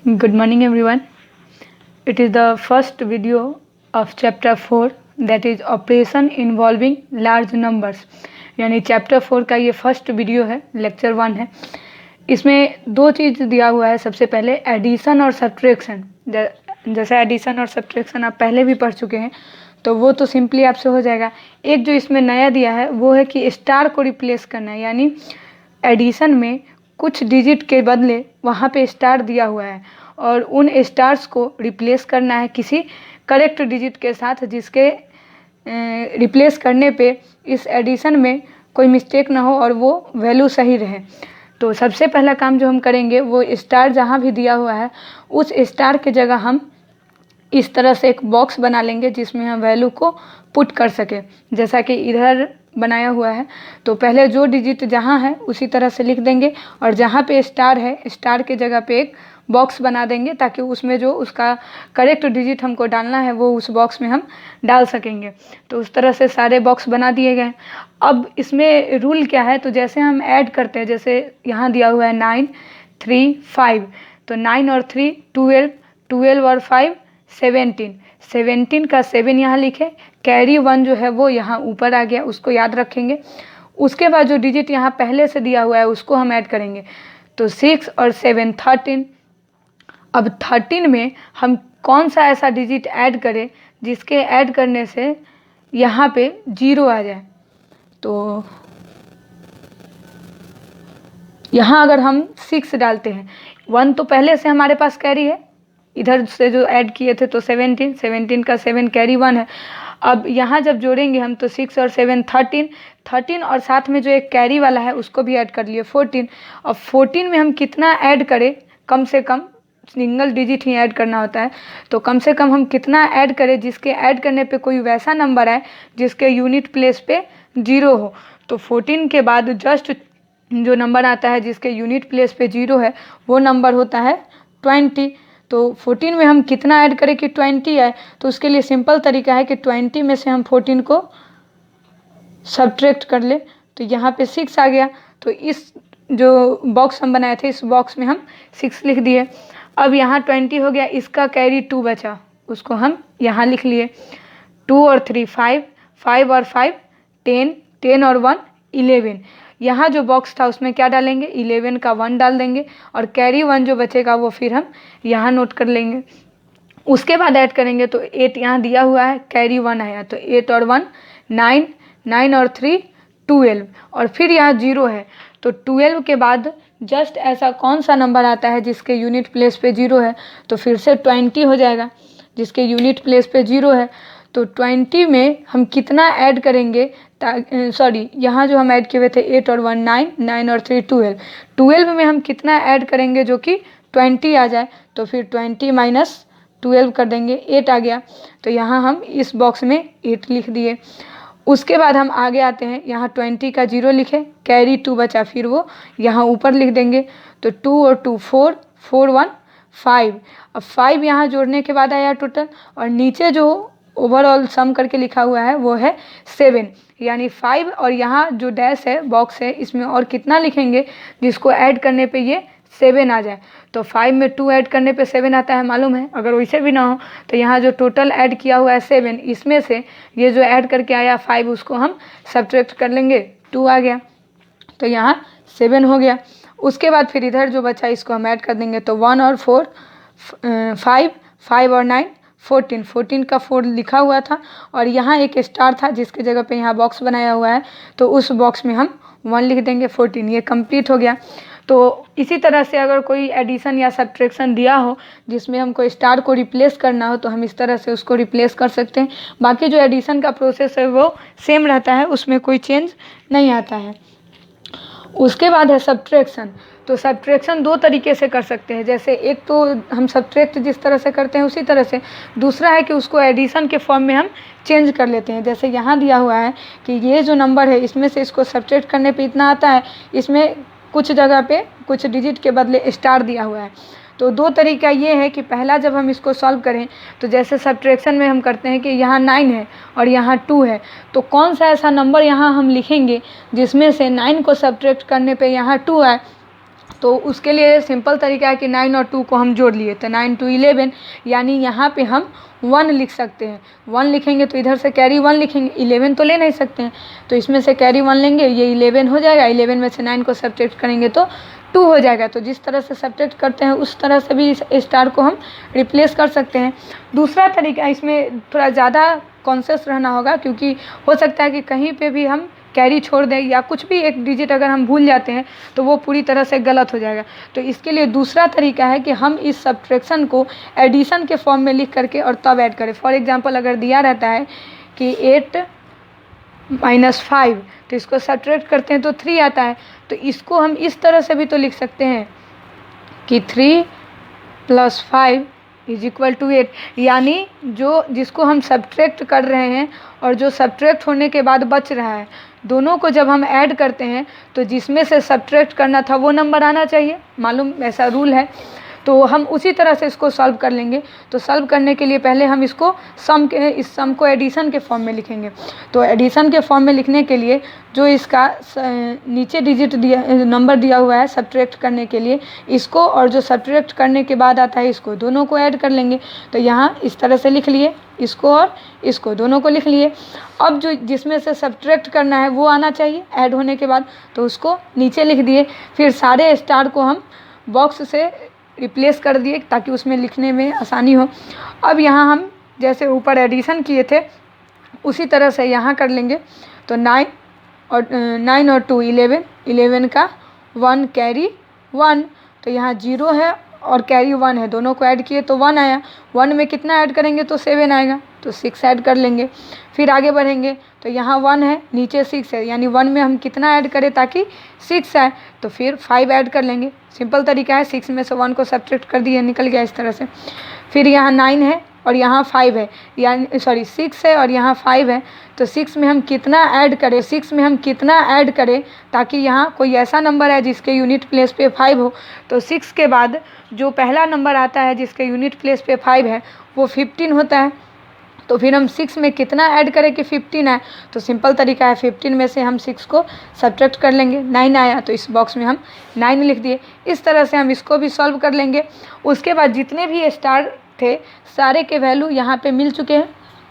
Good morning everyone. It is the first video of chapter 4 that is operation involving large numbers. यानी chapter 4 का ये first video है, lecture 1 है। इसमें दो चीज़ दिया हुआ है। सबसे पहले एडिशन और सब्ट्रैक्शन। जैसे एडिशन और सब्ट्रैक्शन आप पहले भी पढ़ चुके हैं तो वो तो सिंपली आपसे हो जाएगा। एक जो इसमें नया दिया है वो है कि स्टार को रिप्लेस करना है, यानी एडिशन में कुछ डिजिट के बदले वहाँ पे स्टार दिया हुआ है और उन स्टार्स को रिप्लेस करना है किसी करेक्ट डिजिट के साथ, जिसके रिप्लेस करने पे इस एडिशन में कोई मिस्टेक ना हो और वो वैल्यू सही रहे। तो सबसे पहला काम जो हम करेंगे वो स्टार जहाँ भी दिया हुआ है उस स्टार के जगह हम इस तरह से एक बॉक्स बना लेंगे जिसमें हम वैल्यू को पुट कर सके, जैसा कि इधर बनाया हुआ है। तो पहले जो डिजिट जहाँ है उसी तरह से लिख देंगे और जहाँ पे स्टार है स्टार के जगह पे एक बॉक्स बना देंगे ताकि उसमें जो उसका करेक्ट डिजिट हमको डालना है वो उस बॉक्स में हम डाल सकेंगे। तो उस तरह से सारे बॉक्स बना दिए गए। अब इसमें रूल क्या है, तो जैसे हम ऐड करते हैं, जैसे यहाँ दिया हुआ है 9 3 5, तो 9 और 3 12, 12 और 5 17, 17 का 7 यहाँ लिखे, कैरी 1 जो है वो यहाँ ऊपर आ गया, उसको याद रखेंगे। उसके बाद जो डिजिट यहाँ पहले से दिया हुआ है उसको हम ऐड करेंगे, तो 6 और 7 13। अब 13 में हम कौन सा ऐसा डिजिट ऐड करें जिसके ऐड करने से यहाँ पे 0 आ जाए। तो यहाँ अगर हम 6 डालते हैं, 1 तो पहले से हमारे पास कैरी है, इधर से जो ऐड किए थे तो 17, 17 का 7 कैरी 1 है। अब यहाँ जब जोड़ेंगे हम तो 6 और 7 13, 13 और साथ में जो एक कैरी वाला है उसको भी ऐड कर लिए 14। अब 14 में हम कितना ऐड करें, कम से कम सिंगल डिजिट ही ऐड करना होता है, तो कम से कम हम कितना ऐड करें जिसके ऐड करने पे कोई वैसा नंबर आए जिसके यूनिट प्लेस पे 0 हो। तो 14 के बाद जस्ट जो नंबर आता है जिसके यूनिट प्लेस पे 0 है वो नंबर होता है 20। तो 14 में हम कितना ऐड करें कि 20 आए, तो उसके लिए सिंपल तरीका है कि 20 में से हम 14 को सब्ट्रैक्ट कर ले, तो यहाँ पे 6 आ गया। तो इस जो बॉक्स हम बनाए थे इस बॉक्स में हम 6 लिख दिए। अब यहाँ 20 हो गया, इसका कैरी 2 बचा, उसको हम यहाँ लिख लिए। 2 और 3 5, 5 और 5 10, 10 और 1 11। यहाँ जो बॉक्स था उसमें क्या डालेंगे, 11 का 1 डाल देंगे और कैरी 1 जो बचेगा वो फिर हम यहाँ नोट कर लेंगे। उसके बाद ऐड करेंगे तो 8 यहाँ दिया हुआ है, कैरी 1 आया, तो 8 और 1 9, 9 और 3 12 और फिर यहाँ 0 है। तो 12 के बाद जस्ट ऐसा कौन सा नंबर आता है जिसके यूनिट प्लेस पे 0 है, तो फिर से 20 हो जाएगा जिसके यूनिट प्लेस पे 0 है। तो 20 में हम कितना ऐड करेंगे, यहाँ जो हम ऐड किए हुए थे 8 और 1 9, 9 और 3 12, 12 में हम कितना ऐड करेंगे जो कि 20 आ जाए, तो फिर 20 माइनस 12 कर देंगे, 8 आ गया। तो यहाँ हम इस बॉक्स में 8 लिख दिए। उसके बाद हम आगे आते हैं, यहाँ 20 का 0 लिखे, कैरी 2 बचा, फिर वो यहाँ ऊपर लिख देंगे। तो 2 और 2 4, 4 1 5। अब 5 यहाँ जोड़ने के बाद आया टोटल, और नीचे जो ओवरऑल सम करके लिखा हुआ है वो है 7, यानी 5 और यहाँ जो डैश है बॉक्स है इसमें और कितना लिखेंगे जिसको ऐड करने पे ये 7 आ जाए। तो 5 में 2 ऐड करने पे 7 आता है, मालूम है। अगर वैसे भी ना हो तो यहाँ जो टोटल ऐड किया हुआ है 7, इसमें से ये जो ऐड करके आया 5 उसको हम सब्ट्रैक्ट कर लेंगे, 2 आ गया, तो यहाँ 7 हो गया। उसके बाद फिर इधर जो बचा इसको हम ऐड कर देंगे, तो 1 और 4 5, 5 और 9 14, 14 का 4 लिखा हुआ था और यहाँ एक स्टार था जिसके जगह पे यहाँ बॉक्स बनाया हुआ है, तो उस बॉक्स में हम 1 लिख देंगे, 14। ये कंप्लीट हो गया। तो इसी तरह से अगर कोई एडिशन या सब्ट्रैक्शन दिया हो जिसमें हमको स्टार को रिप्लेस करना हो तो हम इस तरह से उसको रिप्लेस कर सकते हैं। बाकी जो एडिशन का प्रोसेस है वो सेम रहता है, उसमें कोई चेंज नहीं आता है। उसके बाद है सब्ट्रैक्शन। तो सब्ट्रैक्शन दो तरीके से कर सकते हैं, जैसे एक तो हम सब्ट्रैक्ट जिस तरह से करते हैं उसी तरह से, दूसरा है कि उसको एडिशन के फॉर्म में हम चेंज कर लेते हैं। जैसे यहाँ दिया हुआ है कि ये जो नंबर है इसमें से इसको सब्ट्रैक्ट करने पे इतना आता है, इसमें कुछ जगह पे कुछ डिजिट के बदले स्टार दिया हुआ है। तो दो तरीका ये है कि पहला जब हम इसको सॉल्व करें तो जैसे सब्ट्रैक्शन में हम करते हैं कि यहाँ 9 है और यहाँ 2 है, तो कौन सा ऐसा नंबर यहाँ हम लिखेंगे जिसमें से 9 को सब्ट्रैक्ट करने पे यहाँ 2 आए, तो उसके लिए सिंपल तरीका है कि 9 और 2 को हम जोड़ लिए, तो 9 2 11, यानी यहाँ पे हम 1 लिख सकते हैं। 1 लिखेंगे तो इधर से कैरी 1 लिखेंगे, 11 तो ले नहीं सकते हैं, तो इसमें से कैरी 1 लेंगे, ये 11 हो जाएगा। 11 में से 9 को सब्ट्रैक्ट करेंगे तो 2 हो जाएगा। तो जिस तरह से सब्ट्रैक्ट करते हैं उस तरह से भी इस स्टार को हम रिप्लेस कर सकते हैं। दूसरा तरीका, इसमें थोड़ा ज़्यादा कॉन्शियस रहना होगा, क्योंकि हो सकता है कि कहीं पे भी हम कैरी छोड़ दें या कुछ भी एक डिजिट अगर हम भूल जाते हैं तो वो पूरी तरह से गलत हो जाएगा। तो इसके लिए दूसरा तरीका है कि हम इस सब्ट्रैक्शन को एडिशन के फॉर्म में लिख करके और तब ऐड करें। फॉर एग्जांपल अगर दिया रहता है कि 8 - 5, तो इसको सब्ट्रैक्ट करते हैं तो 3 आता है, तो इसको हम इस तरह से भी तो लिख सकते हैं कि 3 + 5 = 8, यानी जिसको हम सब्ट्रैक्ट कर रहे हैं और जो सब्ट्रैक्ट होने के बाद बच रहा है, दोनों को जब हम ऐड करते हैं तो जिसमें से सब्ट्रैक्ट करना था वो नंबर आना चाहिए, मालूम ऐसा रूल है। तो हम उसी तरह से इसको सॉल्व कर लेंगे। तो सॉल्व करने के लिए पहले हम इस सम को एडिशन के फॉर्म में लिखेंगे। तो एडिशन के फॉर्म में लिखने के लिए जो इसका नीचे डिजिट नंबर दिया हुआ है सब्ट्रैक्ट करने के लिए, इसको और जो सब्ट्रैक्ट करने के बाद आता है इसको, दोनों को ऐड कर लेंगे। तो यहाँ इस तरह से लिख लिए, इसको और इसको दोनों को लिख लिए। अब जो जिसमें से सब्ट्रैक्ट करना है वो आना चाहिए ऐड होने के बाद, तो उसको नीचे लिख दिए। फिर सारे स्टार को हम बॉक्स से रिप्लेस कर दिए ताकि उसमें लिखने में आसानी हो। अब यहाँ हम जैसे ऊपर एडिशन किए थे उसी तरह से यहाँ कर लेंगे। तो 9 और 2 11, 11 का 1 कैरी 1, तो यहाँ 0 है और कैरी 1 है, दोनों को ऐड किए तो 1 आया। 1 में कितना ऐड करेंगे तो 7 आएगा, तो 6 ऐड कर लेंगे। फिर आगे बढ़ेंगे तो यहाँ 1 है, नीचे 6 है, यानी 1 में हम कितना ऐड करें ताकि 6 आए, तो फिर 5 ऐड कर लेंगे। सिंपल तरीका है, 6 में से 1 को सब्ट्रैक्ट कर दिया, निकल गया इस तरह से। फिर यहाँ 9 है और यहाँ 5 है, यानी 6 है और यहाँ 5 है, तो 6 में हम कितना ऐड करें ताकि यहाँ कोई ऐसा नंबर है जिसके यूनिट प्लेस पे 5 हो। तो 6 के बाद जो पहला नंबर आता है जिसके यूनिट प्लेस पे 5 है वो 15 होता है। तो फिर हम 6 में कितना ऐड करें कि 15 आए, तो सिंपल तरीका है, 15 में से हम 6 को सब्ट्रैक्ट कर लेंगे। 9 आया तो इस बॉक्स में हम 9 लिख दिए। इस तरह से हम इसको भी सॉल्व कर लेंगे। उसके बाद जितने भी स्टार थे सारे के वैल्यू यहाँ पे मिल चुके हैं,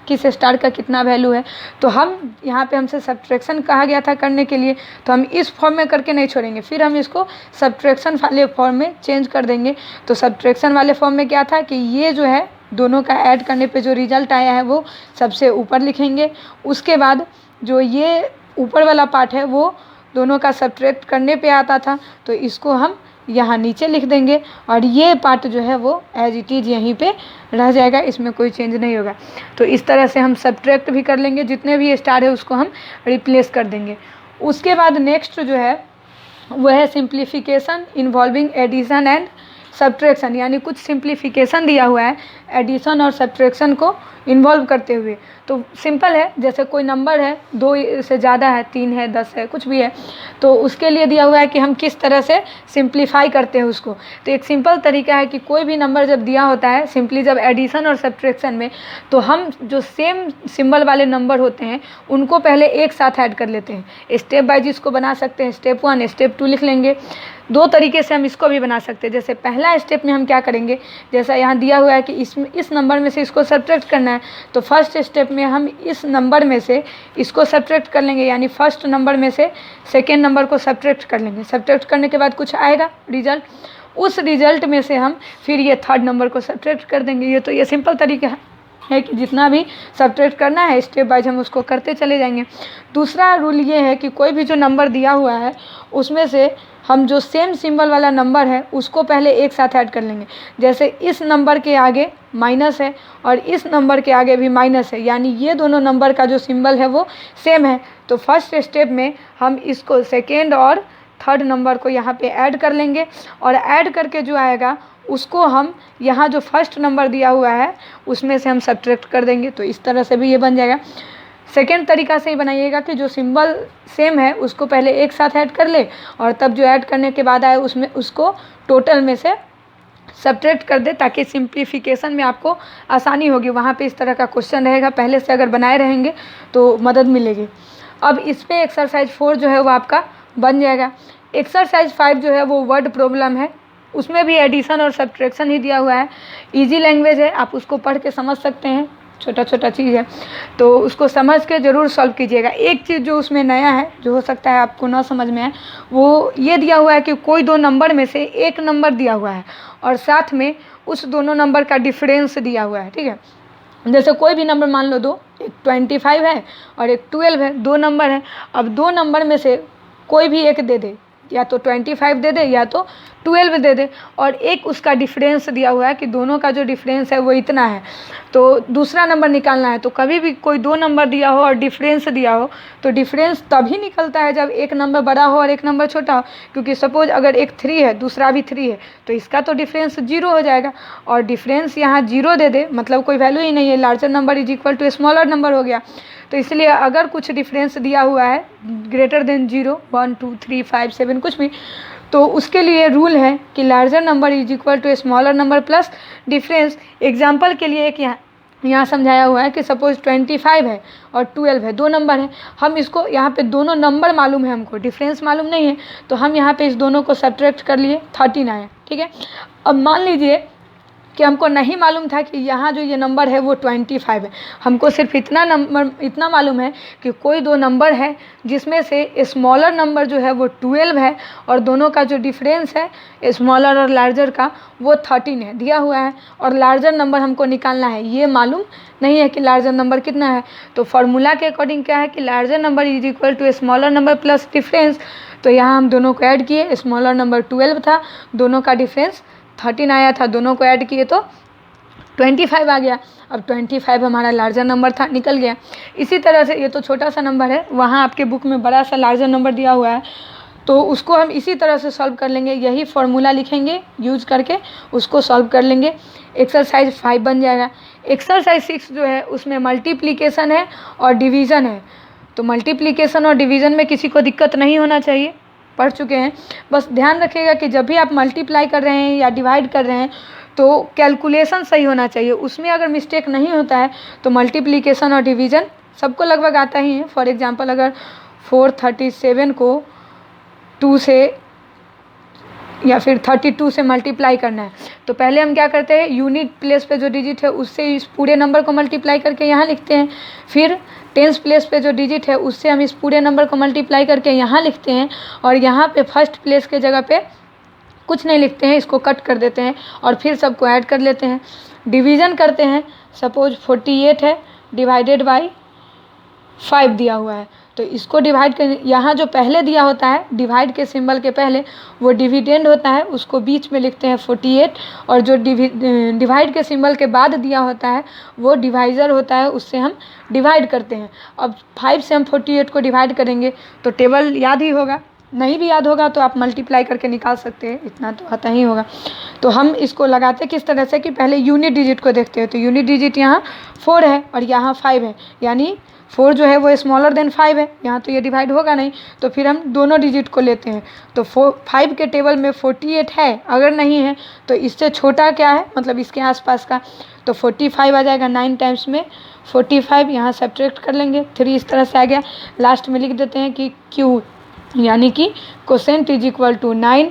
किस स्टार का कितना वैल्यू है। तो हम यहाँ पे हमसे सब्ट्रैक्शन कहा गया था करने के लिए, तो हम इस फॉर्म में करके नहीं छोड़ेंगे, फिर हम इसको सब्ट्रैक्शन वाले फॉर्म में चेंज कर देंगे। तो सब्ट्रैक्शन वाले फॉर्म में क्या था कि ये जो है दोनों का ऐड करने पे जो रिजल्ट आया है वो सबसे ऊपर लिखेंगे। उसके बाद जो ये ऊपर वाला पार्ट है वो दोनों का सब्ट्रैक्ट करने पे आता था, तो इसको हम यहाँ नीचे लिख देंगे और ये पार्ट जो है वो एज इट इज़ यहीं पे रह जाएगा, इसमें कोई चेंज नहीं होगा। तो इस तरह से हम सब्ट्रैक्ट भी कर लेंगे, जितने भी स्टार है उसको हम रिप्लेस कर देंगे। उसके बाद नेक्स्ट जो है वो है simplification involving addition and subtraction, यानी कुछ सिंप्लीफिकेशन दिया हुआ है एडिशन और सब्ट्रैक्शन को इन्वॉल्व करते हुए। तो सिंपल है, जैसे कोई नंबर है 2 से ज़्यादा है, 3 है, 10 है, कुछ भी है, तो उसके लिए दिया हुआ है कि हम किस तरह से सिंप्लीफाई करते हैं उसको। तो एक सिंपल तरीका है कि कोई भी नंबर जब दिया होता है सिंपली जब एडिशन और सब्ट्रैक्शन में, तो हम जो सेम सिंबल वाले नंबर होते हैं उनको पहले एक साथ ऐड कर लेते हैं। स्टेप बाइज इसको बना सकते हैं, स्टेप 1 स्टेप 2 लिख लेंगे। 2 तरीके से हम इसको भी बना सकते हैं। जैसे पहला स्टेप में हम क्या करेंगे, जैसा यहाँ दिया हुआ है कि इस नंबर में से इसको सब्ट्रैक्ट करना है, तो फर्स्ट स्टेप में हम इस नंबर में से इसको सब्ट्रैक्ट कर लेंगे, यानी फर्स्ट नंबर में से सेकेंड नंबर को सब्ट्रैक्ट कर लेंगे। सब्ट्रैक्ट करने के बाद कुछ आएगा रिजल्ट, उस रिजल्ट में से हम फिर ये थर्ड नंबर को सब्ट्रैक्ट कर देंगे। ये सिंपल तरीका है कि जितना भी सब्ट्रैक्ट करना है स्टेप बाइज हम उसको करते चले जाएंगे। दूसरा रूल ये है कि कोई भी जो नंबर दिया हुआ है उसमें से हम जो सेम सिंबल वाला नंबर है उसको पहले एक साथ ऐड कर लेंगे। जैसे इस नंबर के आगे माइनस है और इस नंबर के आगे भी माइनस है, यानी ये दोनों नंबर का जो सिंबल है वो सेम है। तो फर्स्ट स्टेप में हम इसको सेकेंड और थर्ड नंबर को यहाँ पे ऐड कर लेंगे और ऐड करके जो आएगा उसको हम यहाँ जो फर्स्ट नंबर दिया हुआ है उसमें से हम सब्ट्रैक्ट कर देंगे। तो इस तरह से भी ये बन जाएगा। सेकेंड तरीका से ही बनाइएगा कि जो सिंबल सेम है उसको पहले एक साथ ऐड कर ले और तब जो ऐड करने के बाद आए उसमें उसको टोटल में से सब्ट्रैक्ट कर दे, ताकि सिंप्लीफिकेशन में आपको आसानी होगी। वहाँ पे इस तरह का क्वेश्चन रहेगा, पहले से अगर बनाए रहेंगे तो मदद मिलेगी। अब इस पर एक्सरसाइज 4 जो है वो आपका बन जाएगा। एक्सरसाइज 5 जो है वो वर्ड प्रॉब्लम है, उसमें भी एडिशन और सब्ट्रैक्शन ही दिया हुआ है। इजी लैंग्वेज है, आप उसको पढ़ के समझ सकते हैं, छोटा छोटा चीज़ है, तो उसको समझ के ज़रूर सॉल्व कीजिएगा। एक चीज़ जो उसमें नया है, जो हो सकता है आपको ना समझ में आए, वो ये दिया हुआ है कि कोई दो नंबर में से एक नंबर दिया हुआ है और साथ में उस दोनों नंबर का डिफरेंस दिया हुआ है। ठीक है, जैसे कोई भी नंबर मान लो दो, एक 25 है और एक 12 है, दो नंबर है। अब दो नंबर में से कोई भी एक दे दे, या तो 25 दे दे या तो 12 दे दे, और एक उसका डिफरेंस दिया हुआ है कि दोनों का जो डिफरेंस है वो इतना है, तो दूसरा नंबर निकालना है। तो कभी भी कोई दो नंबर दिया हो और डिफरेंस दिया हो तो डिफरेंस तभी निकलता है जब एक नंबर बड़ा हो और एक नंबर छोटा हो, क्योंकि सपोज अगर एक 3 है दूसरा भी 3 है तो इसका तो डिफरेंस 0 हो जाएगा, और डिफरेंस यहाँ 0 दे दे मतलब कोई वैल्यू ही नहीं है, larger number is equal to smaller number हो गया। तो इसलिए अगर कुछ डिफरेंस दिया हुआ है ग्रेटर देन 0, 1 2 3 5 7 कुछ भी, तो उसके लिए रूल है कि larger number is equal to smaller number plus difference. Example के लिए एक यहाँ समझाया हुआ है कि सपोज 25 है और 12 है, दो नंबर है, हम इसको यहाँ पे दोनों नंबर मालूम है, हमको डिफरेंस मालूम नहीं है, तो हम यहाँ पे इस दोनों को सब्ट्रैक्ट कर लिए, 13 आया। ठीक है, अब मान लीजिए कि हमको नहीं मालूम था कि यहाँ जो ये नंबर है वो 25 है, हमको सिर्फ इतना मालूम है कि कोई दो नंबर है जिसमें से स्मॉलर नंबर जो है वो 12 है और दोनों का जो डिफरेंस है स्मॉलर और लार्जर का वो 13 है दिया हुआ है, और लार्जर नंबर हमको निकालना है, ये मालूम नहीं है कि लार्जर नंबर कितना है। तो फार्मूला के अकॉर्डिंग क्या है कि larger number is equal to smaller number plus difference. तो यहाँ हम दोनों को ऐड किए, स्मॉलर नंबर 12 था, दोनों का डिफरेंस 13 आया था, दोनों को ऐड किए तो 25 आ गया। अब 25 हमारा लार्जर नंबर था, निकल गया। इसी तरह से ये तो छोटा सा नंबर है, वहाँ आपके बुक में बड़ा सा लार्जर नंबर दिया हुआ है, तो उसको हम इसी तरह से सॉल्व कर लेंगे, यही फार्मूला लिखेंगे यूज करके उसको सॉल्व कर लेंगे, एक्सरसाइज 5 बन जाएगा। एक्सरसाइज 6 जो है उसमें मल्टीप्लिकेशन है और डिवीज़न है, तो मल्टीप्लिकेशन और डिवीज़न में किसी को दिक्कत नहीं होना चाहिए, पढ़ चुके हैं। बस ध्यान रखिएगा कि जब भी आप मल्टीप्लाई कर रहे हैं या डिवाइड कर रहे हैं तो कैलकुलेशन सही होना चाहिए, उसमें अगर मिस्टेक नहीं होता है तो मल्टीप्लिकेशन और डिवीज़न सबको लगभग आता ही है। फॉर एग्जांपल अगर 437 को 2 से या फिर 32 से मल्टीप्लाई करना है तो पहले हम क्या करते हैं, यूनिट प्लेस पे जो डिजिट है उससे इस पूरे नंबर को मल्टीप्लाई करके यहाँ लिखते हैं, फिर टेंस प्लेस पे जो डिजिट है उससे हम इस पूरे नंबर को मल्टीप्लाई करके यहाँ लिखते हैं, और यहाँ पे फर्स्ट प्लेस के जगह पे कुछ नहीं लिखते हैं, इसको कट कर देते हैं और फिर सबको ऐड कर लेते हैं। डिवीज़न करते हैं, सपोज 48 है डिवाइडेड बाई 5 दिया हुआ है, तो इसको डिवाइड कर, यहाँ जो पहले दिया होता है डिवाइड के सिंबल के पहले वो डिविडेंड होता है, उसको बीच में लिखते हैं 48, और जो डिवाइड के सिंबल के बाद दिया होता है वो डिवाइज़र होता है, उससे हम डिवाइड करते हैं। अब 5 से हम 48 को डिवाइड करेंगे तो टेबल याद ही होगा, नहीं भी याद होगा तो आप मल्टीप्लाई करके निकाल सकते हैं, इतना तो आता ही होगा। तो हम इसको लगाते किस तरह से कि पहले यूनिट डिजिट को देखते हैं, तो यूनिट डिजिट यहाँ 4 है और यहाँ 5 है, यानी 4 जो है वो स्मॉलर देन 5 है, यहाँ तो ये डिवाइड होगा नहीं, तो फिर हम दोनों डिजिट को लेते हैं। तो 5 के टेबल में 48 है, अगर नहीं है तो इससे छोटा क्या है, मतलब इसके आसपास का, तो 45 आ जाएगा। 9 टाइम्स में 45, यहाँ सब्ट्रैक्ट कर लेंगे, 3 इस तरह से आ गया। लास्ट में लिख देते हैं कि Q यानी कि quotient is equal to 9,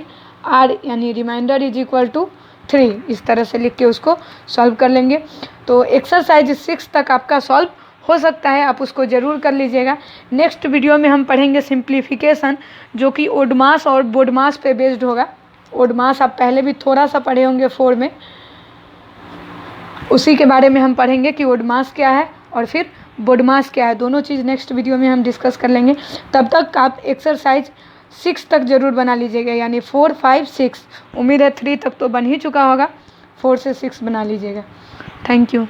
R यानी रिमाइंडर इज इक्वल टू 3, इस तरह से लिख के उसको सॉल्व कर लेंगे। तो एक्सरसाइज 6 तक आपका सॉल्व हो सकता है, आप उसको ज़रूर कर लीजिएगा। नेक्स्ट वीडियो में हम पढ़ेंगे सिंप्लीफिकेशन, जो कि ओडमास और बोडमास पे बेस्ड होगा। ओडमास आप पहले भी थोड़ा सा पढ़े होंगे 4 में, उसी के बारे में हम पढ़ेंगे कि ओडमास क्या है और फिर बोडमास क्या है, दोनों चीज़ नेक्स्ट वीडियो में हम डिस्कस कर लेंगे। तब तक आप एक्सरसाइज 6 तक ज़रूर बना लीजिएगा, यानी 4 5 6, उम्मीद है 3 तक तो बन ही चुका होगा, 4 से 6 बना लीजिएगा। Thank you.